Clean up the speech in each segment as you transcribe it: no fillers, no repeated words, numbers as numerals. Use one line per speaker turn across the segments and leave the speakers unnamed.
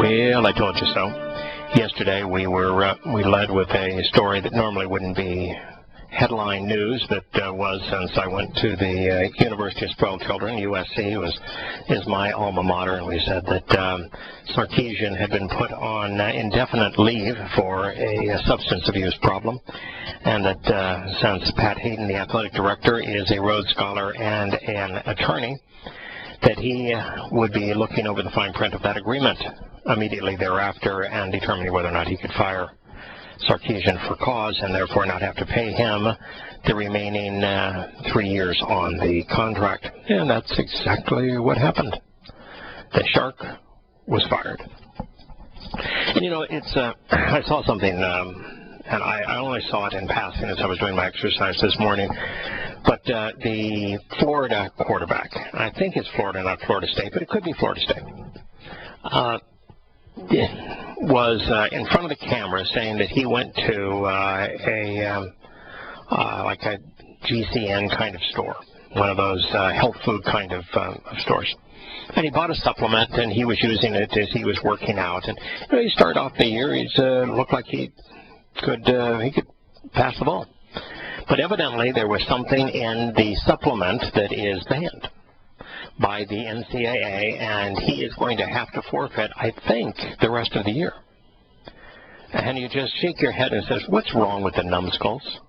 Well, I told you so. Yesterday we led with a story that normally wouldn't be headline news, but was, since I went to the University of Spoiled Children, USC, is my alma mater, and we said that Sarkeesian had been put on indefinite leave for a substance abuse problem, and that since Pat Hayden, the athletic director, is a Rhodes Scholar and an attorney, that he would be looking over the fine print of that agreement immediately thereafter and determining whether or not he could fire Sarkeesian for cause and therefore not have to pay him the remaining 3 years on the contract. And that's exactly what happened. The shark was fired. And you know, it's I saw something, and I only saw it in passing as I was doing my exercise this morning, but the Florida quarterback, I think it's Florida, not Florida State, but it could be Florida State, was in front of the camera saying that he went to like a GCN kind of store, one of those health food kind of stores. And he bought a supplement, and he was using it as he was working out. And you know, he started off the year, he looked like he could pass the ball. But evidently there was something in the supplement that is banned by the NCAA, and he is going to have to forfeit, I think, the rest of the year. And you just shake your head and says, what's wrong with the numbskulls?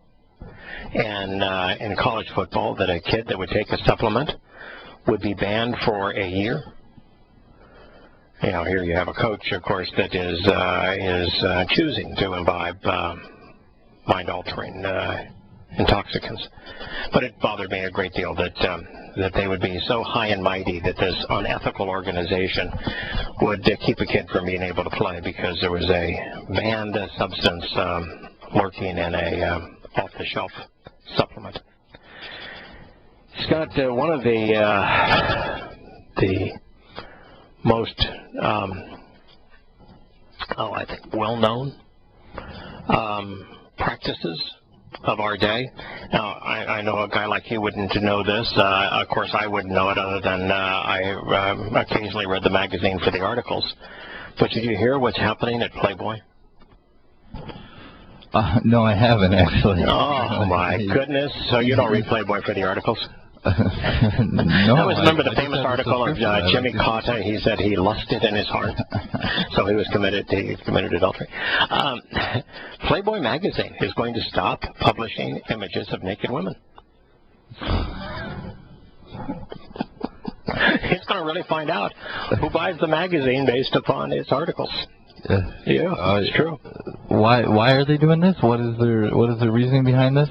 And in college football, that a kid that would take a supplement would be banned for a year. You know, here you have a coach, of course, that is choosing to imbibe mind-altering intoxicants. But it bothered me a great deal that they would be so high and mighty that this unethical organization would keep a kid from being able to play because there was a banned substance lurking in a off-the-shelf supplement. Scott, one of the most, I think, well-known practices of our day. Now, I know a guy like you wouldn't know this. Of course, I wouldn't know it other than I occasionally read the magazine for the articles. But did you hear what's happening at Playboy?
No, I haven't, actually.
Oh, my goodness. So you don't read Playboy for the articles?
No.
I always remember the famous article of Jimmy Cotta. He said he lusted in his heart, so he committed adultery. Playboy magazine is going to stop publishing images of naked women. He's going to really find out who buys the magazine based upon its articles. Yeah, it's true.
Why are they doing this? What is their reasoning behind this?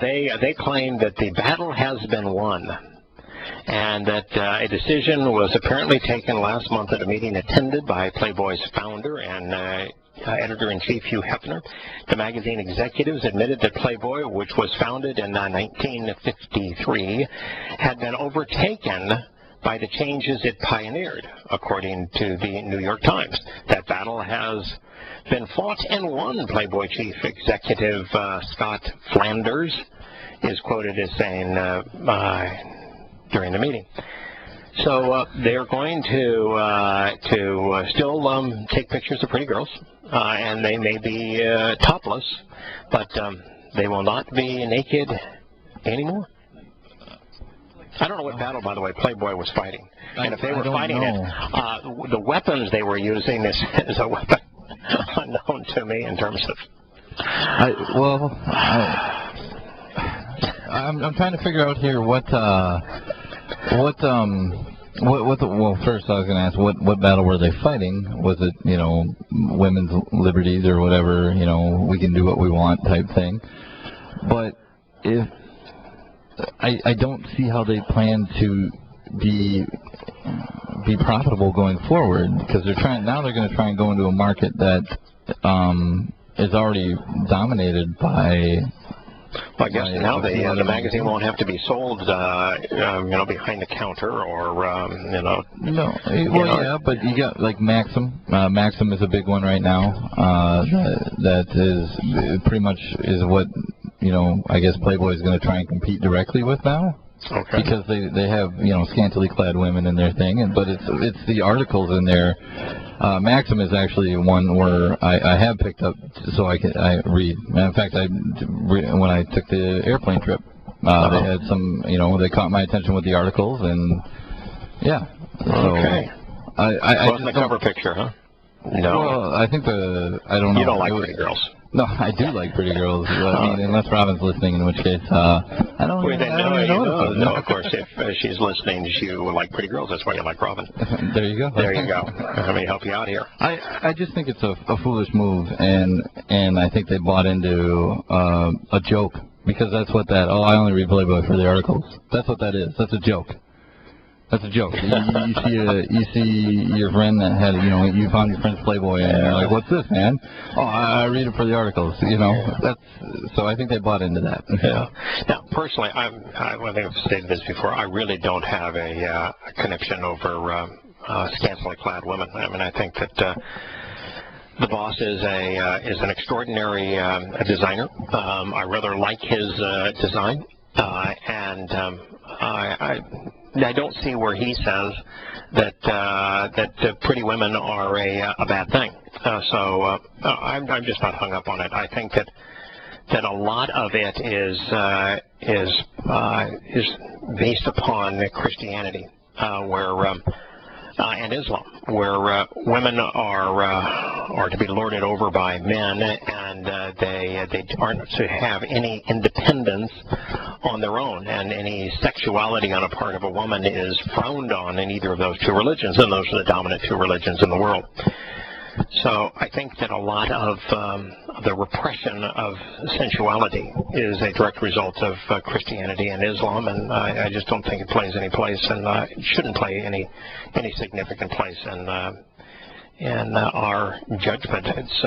They claim that the battle has been won, and that a decision was apparently taken last month at a meeting attended by Playboy's founder and editor-in-chief Hugh Hefner. The magazine executives admitted that Playboy, which was founded in 1953, had been overtaken by the changes it pioneered, according to the New York Times. That battle has been fought and won, Playboy chief executive Scott Flanders is quoted as saying during the meeting. So they're going to still take pictures of pretty girls, and they may be topless, but they will not be naked anymore. I don't know what battle, by the way, Playboy was fighting. And if they were fighting it, the weapons they were using is a weapon unknown to me in terms of...
I'm trying to figure out here well, first I was going to ask, what battle were they fighting? Was it, you know, women's liberties or whatever, you know, we can do what we want type thing? But if... I don't see how they plan to be profitable going forward, because they're going to try and go into a market that is already dominated by.
Well, I guess now the magazine won't have to be sold, behind the counter or, No.
Well, yeah, but you got like Maxim. Maxim is a big one right now. That is pretty much is what. You know, I guess Playboy is going to try and compete directly with now, because they have, you know, scantily clad women in their thing, but it's the articles in there Maxim is actually one where I have picked up so I read. In fact, when I took the airplane trip, they had some, they caught my attention with the articles, and yeah. So
okay.
I
wasn't the cover picture, huh? No.
Well, I think I don't know.
You don't like pretty girls.
No, I do like pretty girls. I mean, unless Robin's listening, in which case, I don't know.
No, of course, if she's listening, she will like pretty girls. That's why you like Robin.
There you go.
There you go. Let me help you out here.
I just think it's a foolish move, and I think they bought into a joke, because that's what I only read Playboy for the articles. That's what that is. That's a joke. That's a joke. You see your friend that had, you found your friend's Playboy, and you're like, "What's this, man?" "Oh, I read it for the articles." So I think they bought into that.
Yeah. Now, personally, I think I've stated this before. I really don't have a connection over scantily clad women. I mean, I think that the boss is an extraordinary designer. I rather like his design, and I don't see where he says that pretty women are a bad thing. So I'm just not hung up on it. I think that a lot of it is based upon Christianity, and Islam, where women are to be lorded over by men, and they aren't to have any independence on their own, and any sexuality on a part of a woman is frowned on in either of those two religions, and those are the dominant two religions in the world. So I think that a lot of the repression of sensuality is a direct result of Christianity and Islam, and I just don't think it plays any place, and it shouldn't play any significant place in our judgment. It's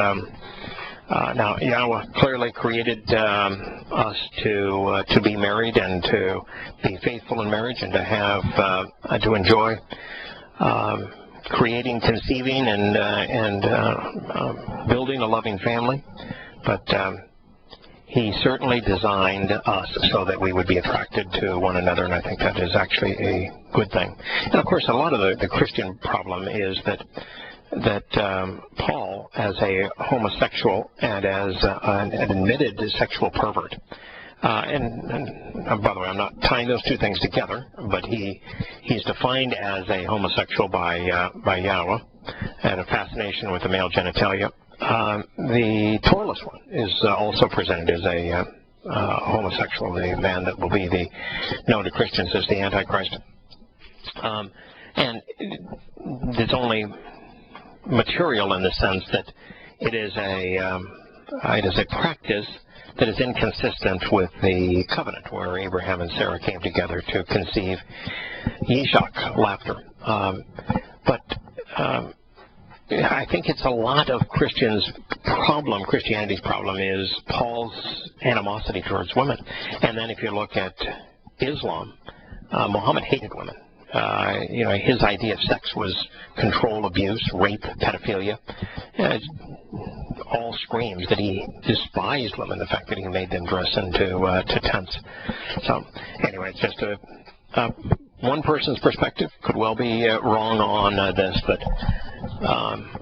now Yahowah clearly created us to be married and to be faithful in marriage and to have to enjoy creating, conceiving, and building a loving family, but he certainly designed us so that we would be attracted to one another, and I think that is actually a good thing. And of course, a lot of the Christian problem is that Paul, as a homosexual and as an admitted sexual pervert, and by the way, I'm not tying those two things together, but he's defined as a homosexual by Yahowah, and a fascination with the male genitalia. The Torah one is also presented as a homosexual, the man that will be known to Christians as the Antichrist. And it's only material in the sense that it is a practice that is inconsistent with the covenant, where Abraham and Sarah came together to conceive Yishak, laughter. But I think it's a lot of Christianity's problem is Paul's animosity towards women. And then if you look at Islam, Muhammad hated women. His idea of sex was control, abuse, rape, pedophilia. All screams that he despised women, the fact that he made them dress into tents. So anyway, it's just one person's perspective. Could well be wrong on this, but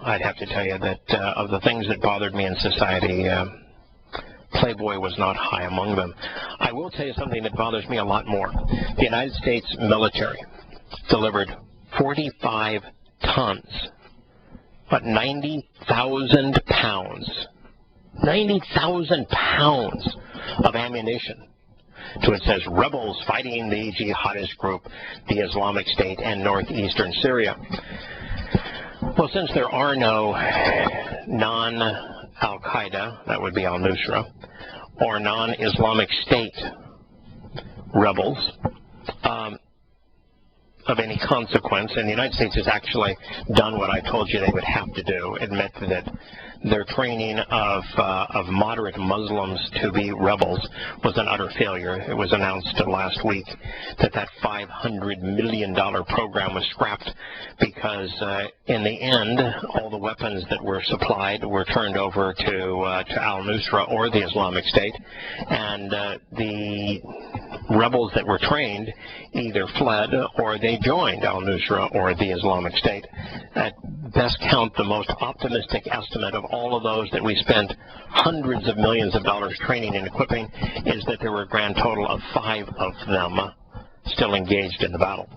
I'd have to tell you that of the things that bothered me in society, Playboy was not high among them. I will tell you something that bothers me a lot more. The United States military delivered 45 tons, but 90,000 pounds, 90,000 pounds of ammunition to, it says, rebels fighting the jihadist group, the Islamic State, and northeastern Syria. Well, since there are no non-Al-Qaeda, that would be al-Nusra, or non-Islamic State rebels, of any consequence, and the United States has actually done what I told you they would have to do, admit that their training of moderate Muslims to be rebels was an utter failure. It was announced last week that $500 million program was scrapped because in the end, all the weapons that were supplied were turned over to al-Nusra or the Islamic State, and the rebels that were trained either fled or they joined al-Nusra or the Islamic State. At best count, the most optimistic estimate of all of those that we spent hundreds of millions of dollars training and equipping is that there were a grand total of 5 of them still engaged in the battle.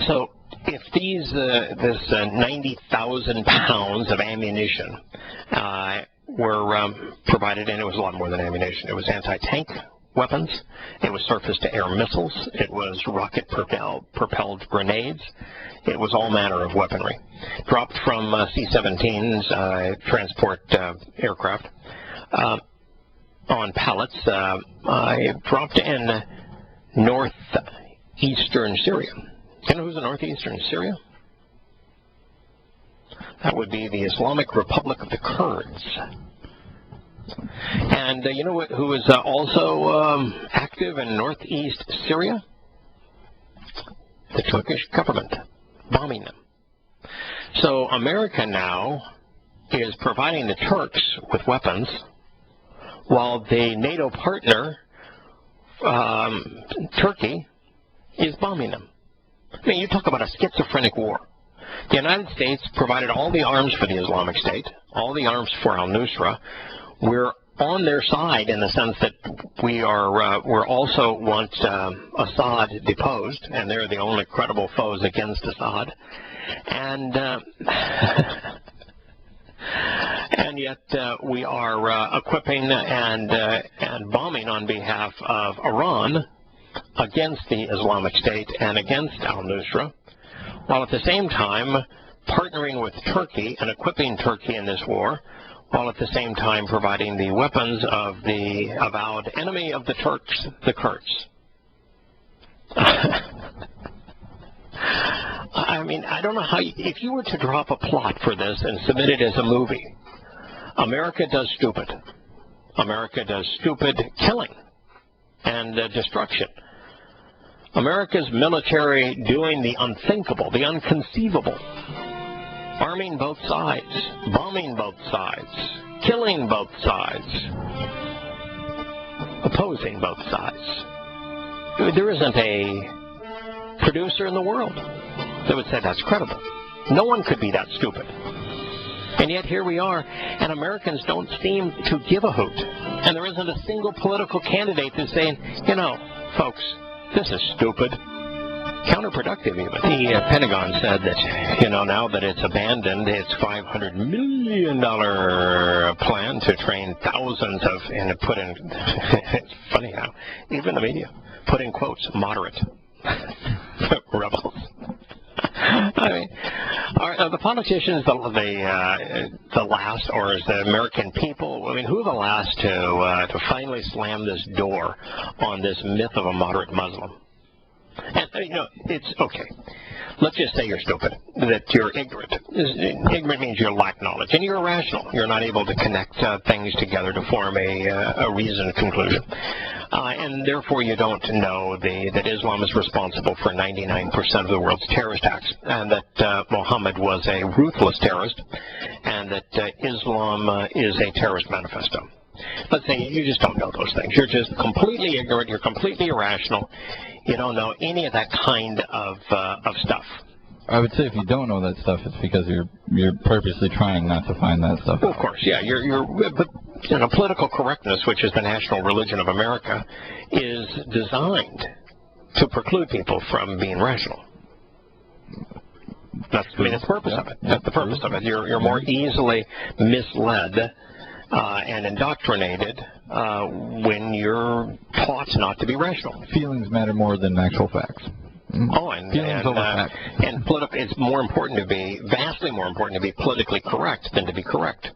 So if this 90,000 pounds of ammunition were provided, and it was a lot more than ammunition, it was anti-tank weapons, it was surface-to-air missiles, it was rocket-propelled grenades, it was all manner of weaponry. Dropped from C-17s, transport aircraft, on pallets, dropped in northeastern Syria. You know who's in northeastern Syria? That would be the Islamic Republic of the Kurds. And you know who is also active in northeast Syria? The Turkish government, bombing them. So America now is providing the Turks with weapons, while the NATO partner, Turkey, is bombing them. I mean, you talk about a schizophrenic war. The United States provided all the arms for the Islamic State, all the arms for al-Nusra. We're on their side in the sense that we're also want Assad deposed, and they're the only credible foes against Assad. And and yet we are equipping and bombing on behalf of Iran against the Islamic State and against al-Nusra, while at the same time partnering with Turkey and equipping Turkey in this war, while at the same time providing the weapons of the avowed enemy of the Turks, the Kurds. I mean, I don't know how, if you were to drop a plot for this and submit it as a movie, America does stupid. America does stupid killing and destruction. America's military doing the unthinkable, the unconceivable, arming both sides, bombing both sides, killing both sides, opposing both sides. There isn't a producer in the world that would say that's credible. No one could be that stupid. And yet here we are, and Americans don't seem to give a hoot. And there isn't a single political candidate that's saying, you know, folks, this is stupid. Counterproductive, even. The Pentagon said that, you know, now that it's abandoned its $500 million plan to train thousands of, and it put in, it's funny how, even the media, put in quotes, moderate rebels. I mean, are the politicians the last, or is the American people? I mean, who are the last to finally slam this door on this myth of a moderate Muslim? And you know, it's okay. Let's just say you're stupid, that you're ignorant. Ignorant means you lack knowledge, and you're irrational. You're not able to connect things together to form a reasoned conclusion. And therefore you don't know that Islam is responsible for 99% of the world's terrorist acts, and that Muhammad was a ruthless terrorist, and that Islam is a terrorist manifesto. Let's say you just don't know those things. You're just completely ignorant. You're completely irrational. You don't know any of that kind of stuff.
I would say if you don't know that stuff, it's because you're purposely trying not to find that stuff.
Well, of course, yeah. But you know, political correctness, which is the national religion of America, is designed to preclude people from being rational. That's the purpose of it. That's the purpose of it. You're more easily misled and indoctrinated when you're taught not to be rational.
Feelings matter more than actual facts.
Oh, and it's more important to be, vastly more important to be politically correct than to be correct.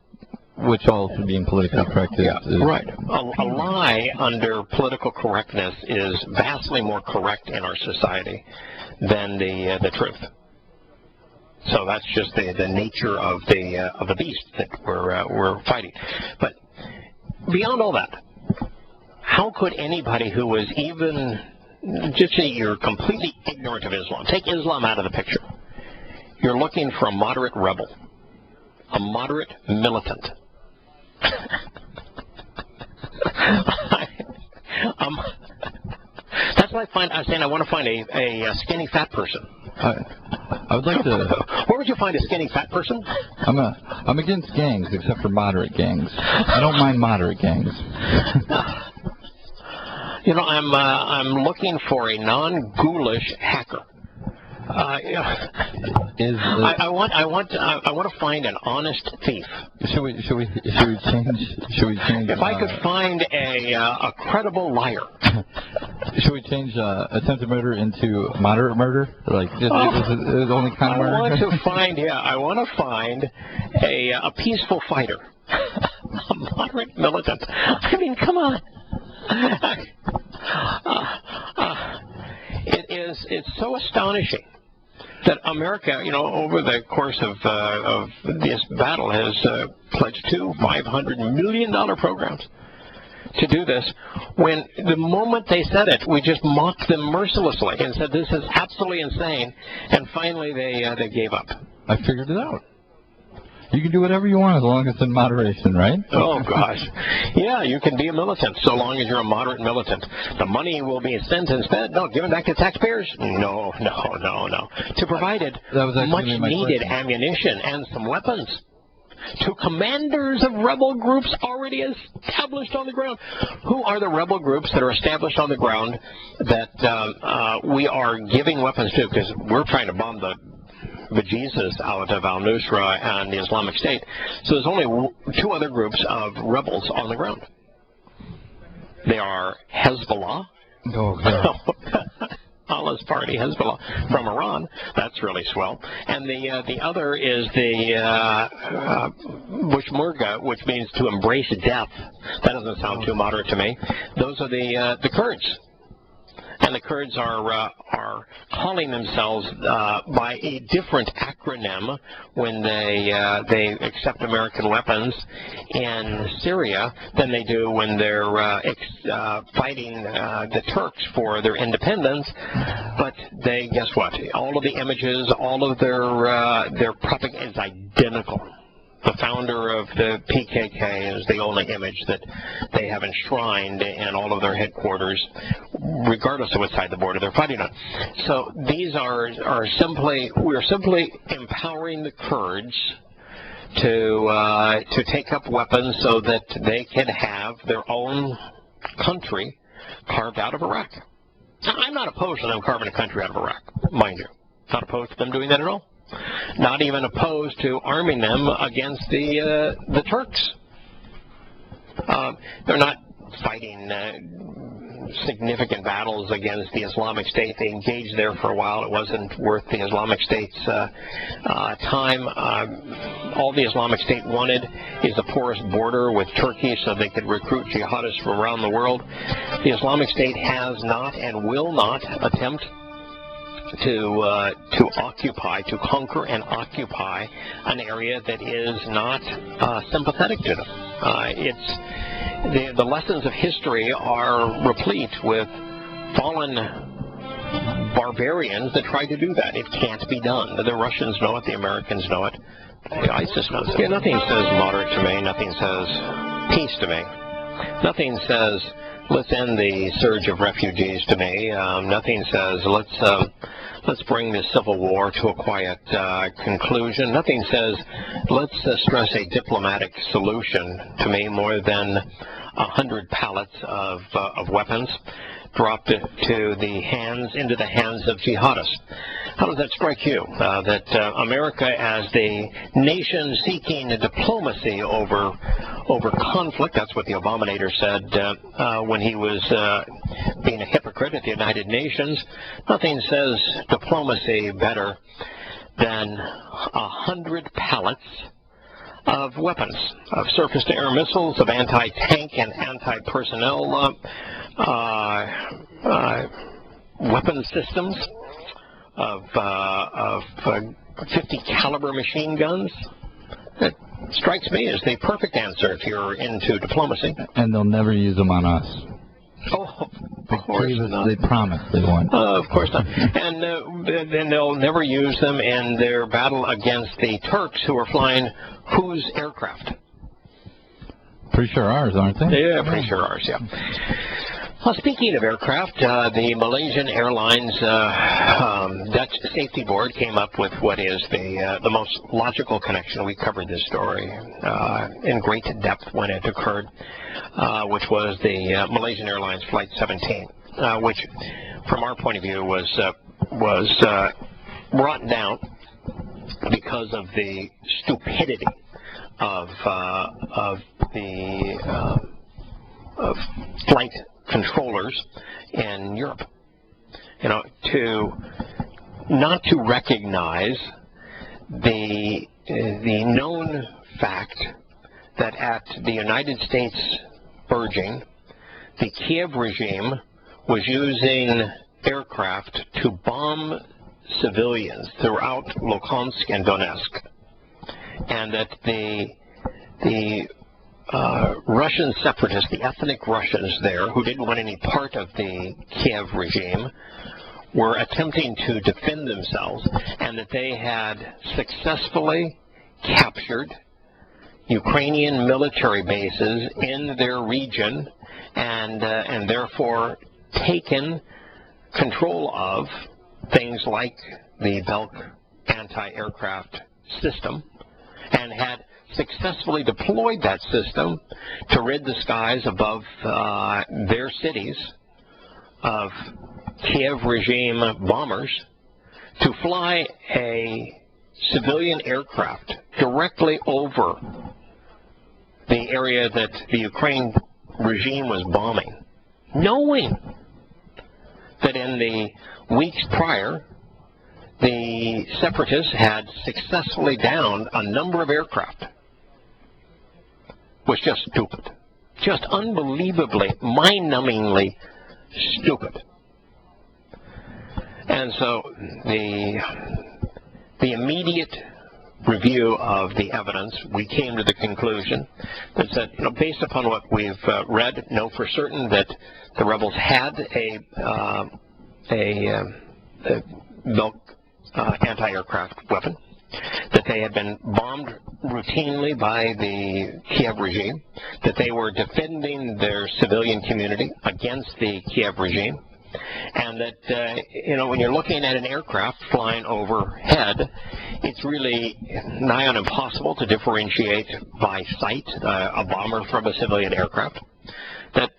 Which also being politically correct is...
Right. A lie under political correctness is vastly more correct in our society than the truth. So that's just the nature of the beast that we're fighting. But beyond all that, how could anybody who was even, just say you're completely ignorant of Islam, take Islam out of the picture. You're looking for a moderate rebel, a moderate militant. That's like I'm saying I want to find a skinny fat person.
I would like to.
Where would you find a skinny fat person?
I'm against gangs, except for moderate gangs. I don't mind moderate gangs.
You know, I'm looking for a non-ghoulish hacker. I want to find an honest thief.
Should we change?
If I could find a credible liar.
Should we change attempted murder into moderate murder? Like just it's only kind of murder.
I want to find a peaceful fighter, a moderate militant. I mean, come on. It's so astonishing that America, you know, over the course of this battle has pledged two $500 million programs to do this, when the moment they said it, we just mocked them mercilessly and said this is absolutely insane, and finally they gave up.
I figured it out. You can do whatever you want as long as it's in moderation, right?
Oh, gosh. Yeah, you can be a militant so long as you're a moderate militant. The money will be spent instead. No, given back to taxpayers? No. To provide much-needed ammunition and some weapons to commanders of rebel groups already established on the ground. Who are the rebel groups that are established on the ground that we are giving weapons to? Because we're trying to bomb the bejesus out of al-Nusra and the Islamic State. So there's only two other groups of rebels on the ground. They are Hezbollah. Allah's party, Hezbollah, from Iran. That's really swell. And the other is the Bushmerga, which means to embrace death. That doesn't sound too moderate to me. Those are the Kurds. And the Kurds are calling themselves by a different acronym when they accept American weapons in Syria than they do when they're fighting the Turks for their independence. But guess what? All of the images, all of their propaganda is identical. The founder of the PKK is the only image that they have enshrined in all of their headquarters, regardless of what side of the border they're fighting on. So these we're simply empowering the Kurds to take up weapons so that they can have their own country carved out of Iraq. Now, I'm not opposed to them carving a country out of Iraq, mind you. Not opposed to them doing that at all. Not even opposed to arming them against the Turks. They're not fighting significant battles against the Islamic State. They engaged there for a while. It wasn't worth the Islamic State's time. All the Islamic State wanted is a porous border with Turkey so they could recruit jihadists from around the world. The Islamic State has not and will not attempt to conquer and occupy an area that is not sympathetic to them. The lessons of history are replete with fallen barbarians that tried to do that. It can't be done. The Russians know it. The Americans know it. The ISIS knows it. Yeah, nothing says moderate to me. Nothing says peace to me. Nothing says let's end the surge of refugees to me. Nothing says let's bring this civil war to a quiet conclusion. Nothing says let's stress a diplomatic solution to me more than 100 pallets of weapons dropped into the hands of jihadists. How does that strike you? That America, as the nation seeking diplomacy over conflict, that's what the Abominator said when he was being a hypocrite at the United Nations. Nothing says diplomacy better than 100 pallets of weapons, of surface-to-air missiles, of anti-tank and anti-personnel weapon systems, of 50 caliber machine guns. It strikes me as the perfect answer if you're into diplomacy.
And they'll never use them on us.
Oh, of course not.
They promise they won't.
Of course not. And then they'll never use them in their battle against the Turks, who are flying whose aircraft?
Pretty sure ours, aren't they?
Yeah, pretty sure ours, yeah. Speaking of aircraft, the Malaysian Airlines Dutch Safety Board came up with what is the most logical connection. We covered this story in great depth when it occurred, which was the Malaysian Airlines Flight 17, which, from our point of view, was brought down because of the stupidity of flight controllers in Europe. You know, not to recognize the known fact that at the United States urging, the Kiev regime was using aircraft to bomb civilians throughout Luhansk and Donetsk, and that the Russian separatists, the ethnic Russians there, who didn't want any part of the Kiev regime, were attempting to defend themselves, and that they had successfully captured Ukrainian military bases in their region, and therefore taken control of things like the Belk anti-aircraft system, and had successfully deployed that system to rid the skies above their cities of Kiev regime bombers, to fly a civilian aircraft directly over the area that the Ukraine regime was bombing, knowing that in the weeks prior, the separatists had successfully downed a number of aircraft. Was just stupid. Just unbelievably, mind-numbingly stupid. And so the immediate review of the evidence, we came to the conclusion that said, you know, based upon what we've read, know for certain that the rebels had a Belk anti-aircraft weapon, that they had been bombed routinely by the Kiev regime, that they were defending their civilian community against the Kiev regime, and that, you know, when you're looking at an aircraft flying overhead, it's really nigh on impossible to differentiate by sight a bomber from a civilian aircraft. That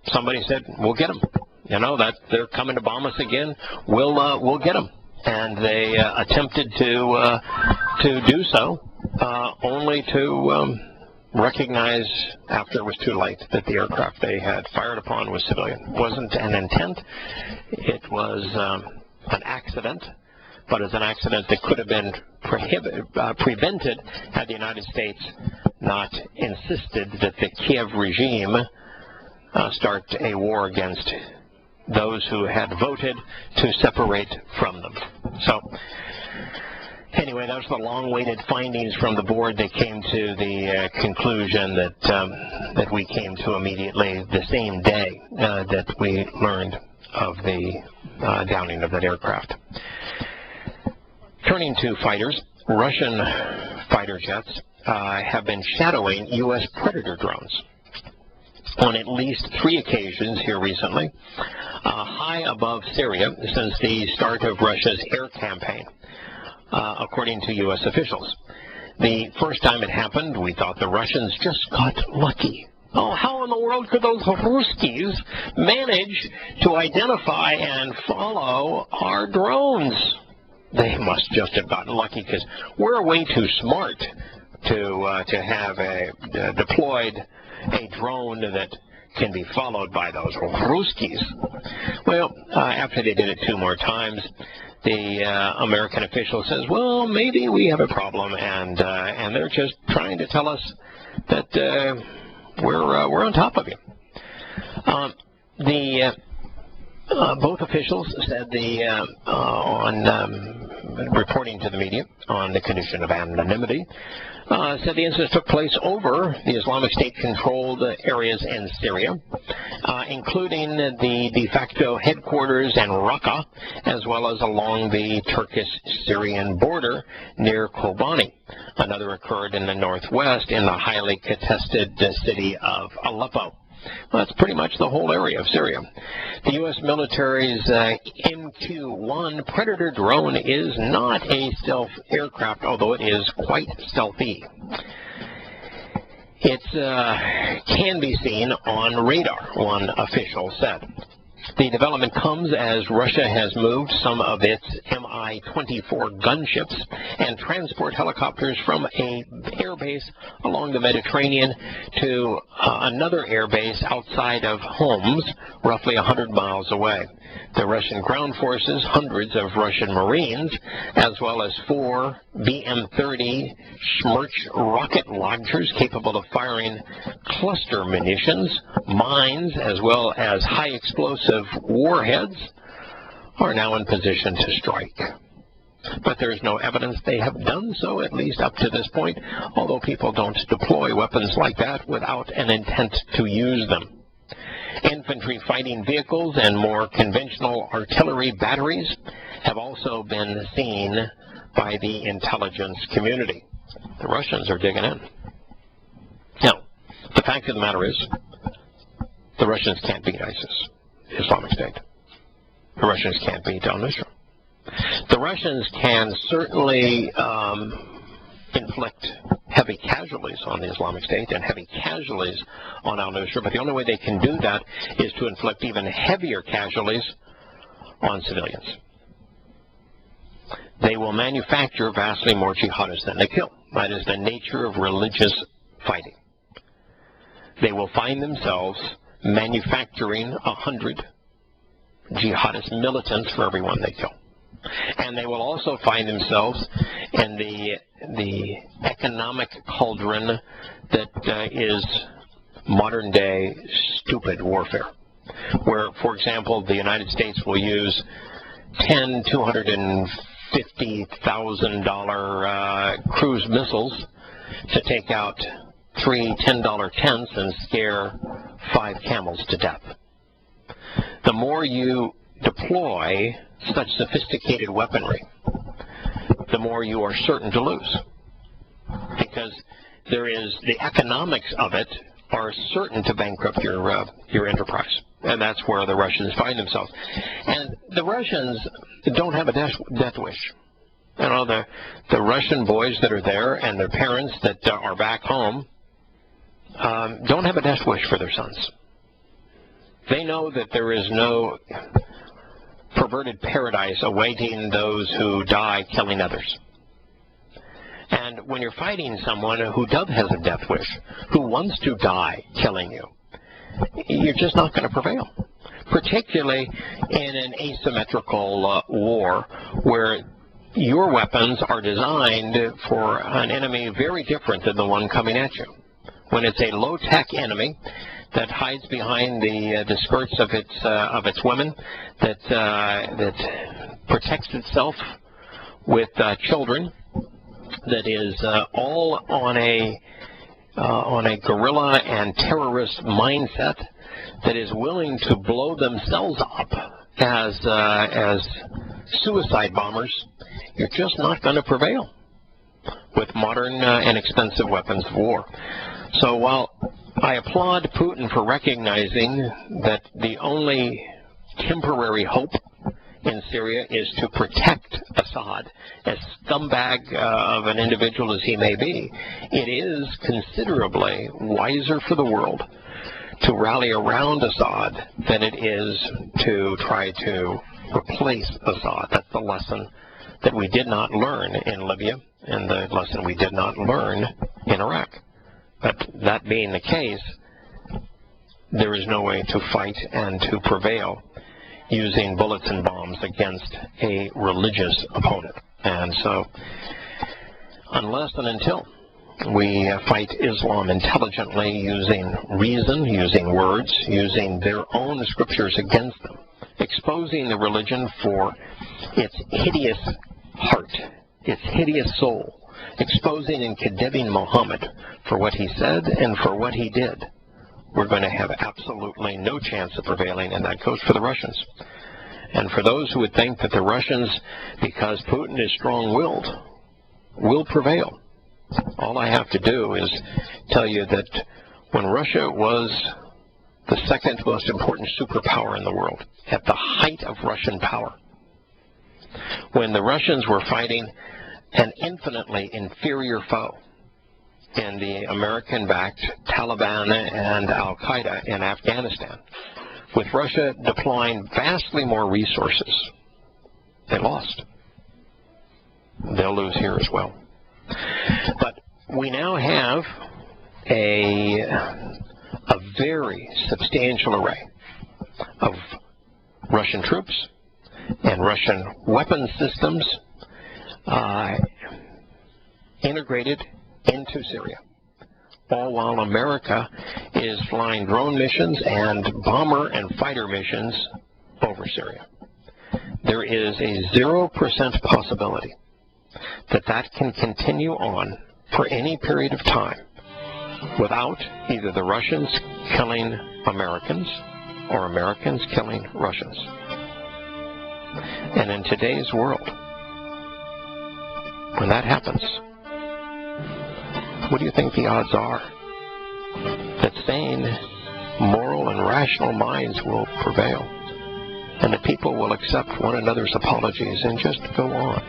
somebody said, we'll get them. You know, that they're coming to bomb us again. We'll get them. And they attempted to do so, only to recognize after it was too late that the aircraft they had fired upon was civilian. It wasn't an intent. It was an accident, but it's an accident that could have been prevented had the United States not insisted that the Kiev regime start a war against those who had voted to separate from them. So, anyway, those were the long-awaited findings from the board. They came to the conclusion that we came to immediately the same day that we learned of the downing of that aircraft. Turning to fighters, Russian fighter jets have been shadowing U.S. Predator drones on at least 3 occasions here recently, high above Syria since the start of Russia's air campaign, according to U.S. officials. The first time it happened, we thought the Russians just got lucky. Oh, how in the world could those Ruskies manage to identify and follow our drones? They must just have gotten lucky, because we're way too smart to have deployed a drone that can be followed by those Ruskies. Well, after they did it 2 more times, the American official says, well, maybe we have a problem, and they're just trying to tell us that we're on top of you. Both officials said on reporting to the media on the condition of anonymity, said the incident took place over the Islamic State-controlled areas in Syria, including the de facto headquarters and Raqqa, as well as along the Turkish-Syrian border near Kobani. Another occurred in the northwest in the highly contested city of Aleppo. Well, that's pretty much the whole area of Syria. The U.S. military's MQ-1 Predator drone is not a stealth aircraft, although it is quite stealthy. It can be seen on radar, one official said. The development comes as Russia has moved some of its Mi-24 gunships and transport helicopters from an airbase along the Mediterranean to another airbase outside of Homs, roughly 100 miles away. The Russian ground forces, hundreds of Russian Marines, as well as 4 BM-30 Smerch rocket launchers capable of firing cluster munitions, mines, as well as high explosive warheads, are now in position to strike. But there is no evidence they have done so, at least up to this point, although people don't deploy weapons like that without an intent to use them. Infantry fighting vehicles and more conventional artillery batteries have also been seen by the intelligence community. The Russians are digging in. Now, the fact of the matter is, the Russians can't beat ISIS, Islamic State. The Russians can't beat al-Nusra. The Russians can certainly inflict heavy casualties on the Islamic State and heavy casualties on al-Nusra, but the only way they can do that is to inflict even heavier casualties on civilians. They will manufacture vastly more jihadists than they kill. That is the nature of religious fighting. They will find themselves manufacturing 100 jihadist militants for every one they kill. And they will also find themselves in the economic cauldron that is modern-day stupid warfare, where, for example, the United States will use $250,000 cruise missiles to take out 3 $10 tents and scare 5 camels to death. The more you deploy such sophisticated weaponry, the more you are certain to lose, because the economics of it are certain to bankrupt your enterprise, and that's where the Russians find themselves. And the Russians don't have a death wish. You know, the Russian boys that are there and their parents that are back home don't have a death wish for their sons. They know that there is no perverted paradise awaiting those who die killing others. And when you're fighting someone who has a death wish, who wants to die killing you, you're just not going to prevail, particularly in an asymmetrical war where your weapons are designed for an enemy very different than the one coming at you. When it's a low-tech enemy that hides behind the skirts of its women, that protects itself with children, that is all on a guerrilla and terrorist mindset, that is willing to blow themselves up as suicide bombers, you're just not going to prevail with modern and expensive weapons of war. So while I applaud Putin for recognizing that the only temporary hope in Syria is to protect Assad, as scumbag of an individual as he may be, it is considerably wiser for the world to rally around Assad than it is to try to replace Assad. That's the lesson that we did not learn in Libya, and the lesson we did not learn in Iraq. But that being the case, there is no way to fight and to prevail using bullets and bombs against a religious opponent. And so, unless and until we fight Islam intelligently using reason, using words, using their own scriptures against them, exposing the religion for its hideous heart, its hideous soul, exposing and condemning Muhammad for what he said and for what he did, we're going to have absolutely no chance of prevailing, and that goes for the Russians. And for those who would think that the Russians, because Putin is strong-willed, will prevail, all I have to do is tell you that when Russia was the second most important superpower in the world, at the height of Russian power, when the Russians were fighting an infinitely inferior foe in the American-backed Taliban and al-Qaeda in Afghanistan, with Russia deploying vastly more resources, they lost. They'll lose here as well. But we now have a very substantial array of Russian troops and Russian weapon systems integrated into Syria, all while America is flying drone missions and bomber and fighter missions over Syria. There is a 0% possibility that that can continue on for any period of time without either the Russians killing Americans or Americans killing Russians. And in today's world, when that happens, what do you think the odds are that sane, moral, and rational minds will prevail and that people will accept one another's apologies and just go on?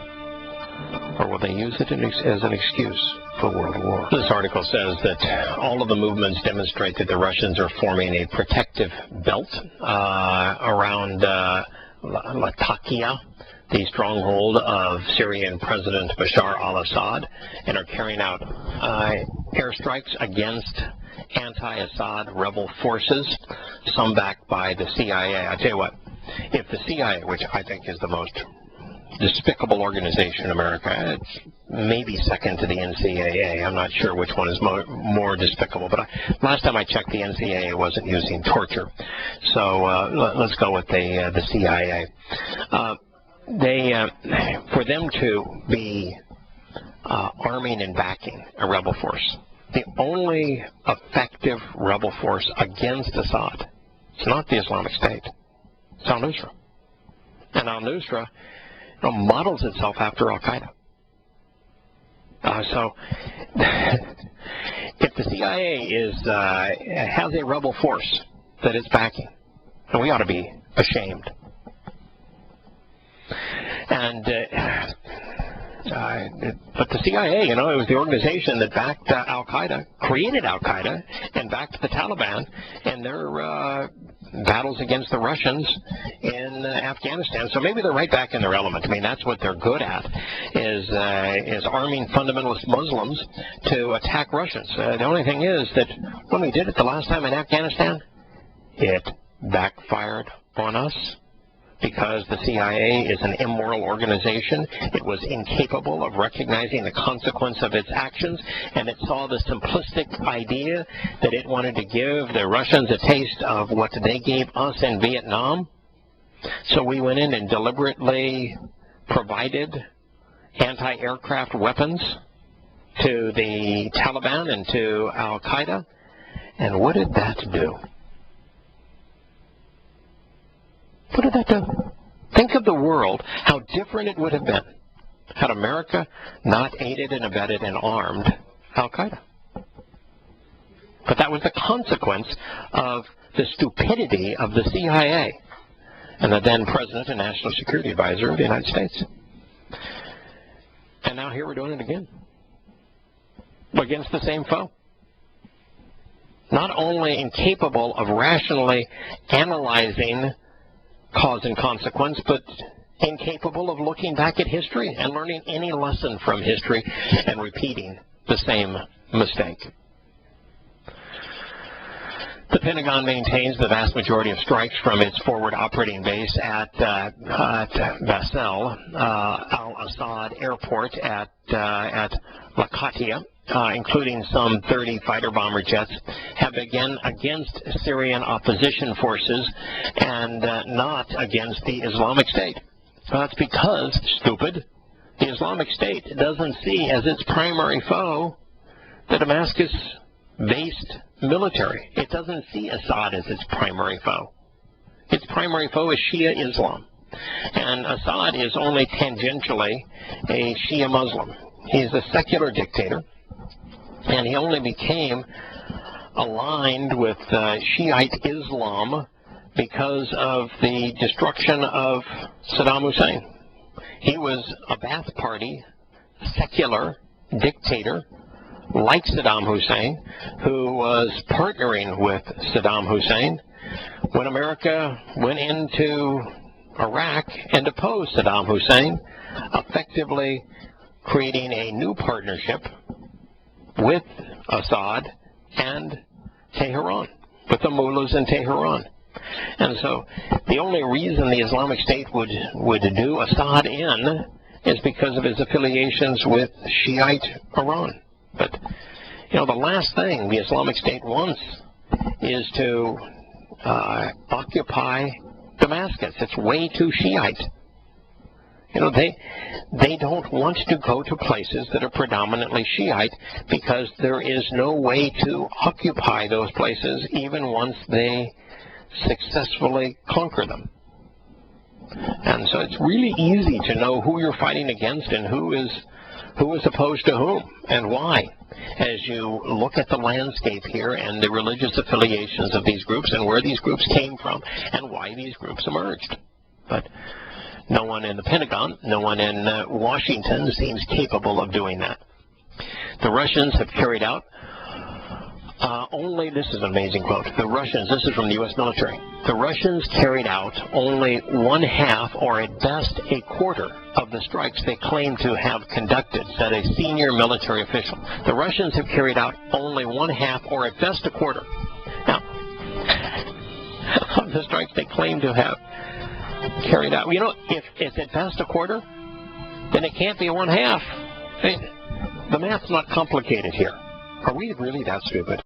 Or will they use it as an excuse for world war? This article says that all of the movements demonstrate that the Russians are forming a protective belt around Latakia, the stronghold of Syrian President Bashar al-Assad, and are carrying out airstrikes against anti-Assad rebel forces, some backed by the CIA. I tell you what, if the CIA, which I think is the most despicable organization in America, it's maybe second to the NCAA. I'm not sure which one is more despicable, but last time I checked, the NCAA wasn't using torture. So let's go with the CIA. For them to be arming and backing a rebel force, the only effective rebel force against Assad, it's not the Islamic State, it's al-Nusra. And al-Nusra models itself after al-Qaeda. So if the CIA has a rebel force that it's backing, then we ought to be ashamed. And but the CIA, it was the organization that backed al-Qaeda, created al-Qaeda, and backed the Taliban in their battles against the Russians in Afghanistan. So maybe they're right back in their element. I mean, that's what they're good at, is arming fundamentalist Muslims to attack Russians. The only thing is that when we did it the last time in Afghanistan, it backfired on us, because the CIA is an immoral organization. It was incapable of recognizing the consequence of its actions, and it saw the simplistic idea that it wanted to give the Russians a taste of what they gave us in Vietnam. So we went in and deliberately provided anti-aircraft weapons to the Taliban and to al-Qaeda. And what did that do? What did that do? Think of the world, how different it would have been had America not aided and abetted and armed al-Qaeda. But that was the consequence of the stupidity of the CIA and the then President and National Security Advisor of the United States. And now here we're doing it again, against the same foe. Not only incapable of rationally analyzing cause and consequence, but incapable of looking back at history and learning any lesson from history and repeating the same mistake. The Pentagon maintains the vast majority of strikes from its forward operating base at Basel, al-Assad Airport at Latakia, including some 30 fighter bomber jets, have begun against Syrian opposition forces and not against the Islamic State. Well, that's because, stupid, the Islamic State doesn't see as its primary foe the Damascus-based military. It doesn't see Assad as its primary foe. Its primary foe is Shia Islam. And Assad is only tangentially a Shia Muslim. He's a secular dictator. And he only became aligned with Shiite Islam because of the destruction of Saddam Hussein. He was a Ba'ath Party, secular dictator like Saddam Hussein, who was partnering with Saddam Hussein when America went into Iraq and opposed Saddam Hussein, effectively creating a new partnership with Assad and Tehran, with the mullahs in Tehran. And so the only reason the Islamic State would do Assad in is because of his affiliations with Shiite Iran. But, you know, the last thing the Islamic State wants is to occupy Damascus. It's way too Shiite. You know, they don't want to go to places that are predominantly Shiite because there is no way to occupy those places even once they successfully conquer them. And so it's really easy to know who you're fighting against and who is opposed to whom and why, as you look at the landscape here and the religious affiliations of these groups and where these groups came from and why these groups emerged. But no one in the Pentagon, no one in Washington seems capable of doing that. The Russians have carried out this is an amazing quote, this is from the U.S. military, the Russians carried out only 1/2 or at best a quarter of the strikes they claim to have conducted, said a senior military official. The Russians have carried out only 1/2 or at best a quarter. Now, of the strikes they claim to have carried out. You know, if it's at best a quarter, then it can't be 1/2. I mean, the math's not complicated here. Are we really that stupid?